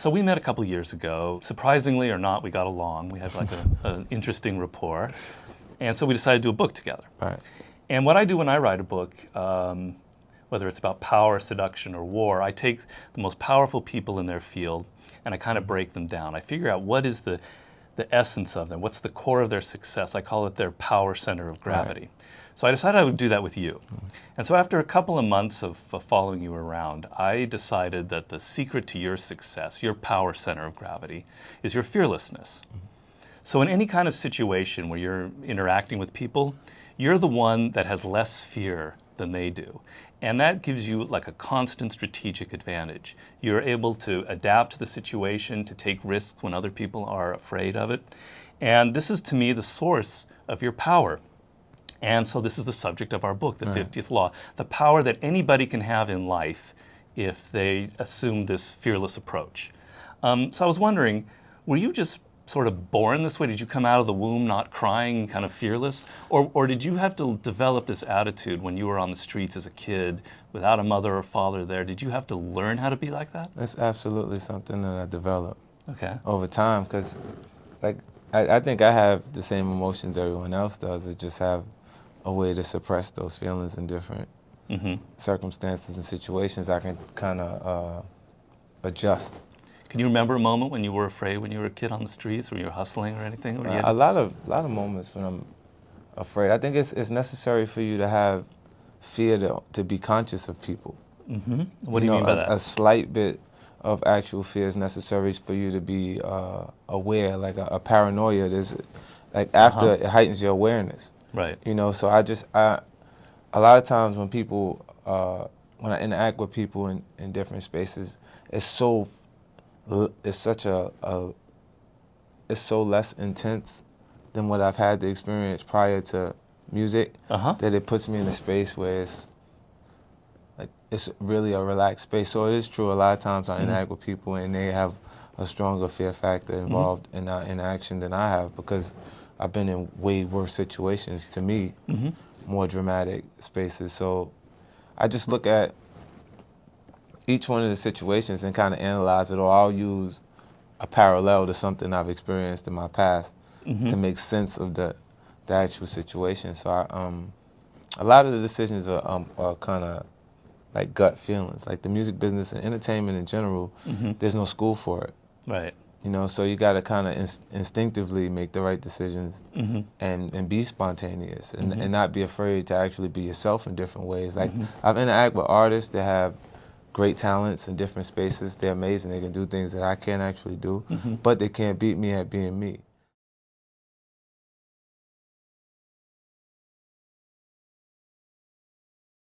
So we met a couple years ago. Surprisingly or not, we got along. We had like an interesting rapport. And so we decided to do a book together. Right. And what I do when I write a book, whether it's about power, seduction, or war, I take the most powerful people in their field and I kind of break them down. I figure out what is the essence of them, what's the core of their success. I call it their power center of gravity. Right. So I decided I would do that with you. And so after a couple of months of following you around, I decided that the secret to your success, your power center of gravity, is your fearlessness. So in any kind of situation where you're interacting with people, you're the one that has less fear than they do. And that gives you like a constant strategic advantage. You're able to adapt to the situation, to take risks when other people are afraid of it. And this is, to me, the source of your power. And so this is the subject of our book, The 50th Law, the power that anybody can have in life if they assume this fearless approach. So I was wondering, were you just sort of born this way? Did you come out of the womb not crying, kind of fearless? Or did you have to develop this attitude when you were on the streets as a kid without a mother or father there? Did you have to learn how to be like that? It's absolutely something that I developed over time, because like I think I have the same emotions everyone else does. I just have a way to suppress those feelings in different circumstances and situations. I can kind of adjust. Can you remember a moment when you were afraid when you were a kid on the streets, or you were hustling or anything? Or a lot of moments when I'm afraid. I think it's necessary for you to have fear to be conscious of people. What do you mean by that? A slight bit of actual fear is necessary for you to be aware, like a paranoia. There's like after it heightens your awareness. Right. You know, so a lot of times when people, when I interact with people in different spaces, it's so less intense than what I've had the experience prior to music, that it puts me in a space where it's really a relaxed space. So it is true, a lot of times I interact with people and they have a stronger fear factor involved in our interaction than I have, because I've been in way worse situations, to me, more dramatic spaces. So I just look at each one of the situations and kind of analyze it, or I'll use a parallel to something I've experienced in my past to make sense of the actual situation. So a lot of the decisions are kind of like gut feelings. Like the music business and entertainment in general, there's no school for it. Right. You know, so you got to kind of instinctively make the right decisions and be spontaneous and not be afraid to actually be yourself in different ways. Like I've interacted with artists that have great talents in different spaces. They're amazing. They can do things that I can't actually do, but they can't beat me at being me.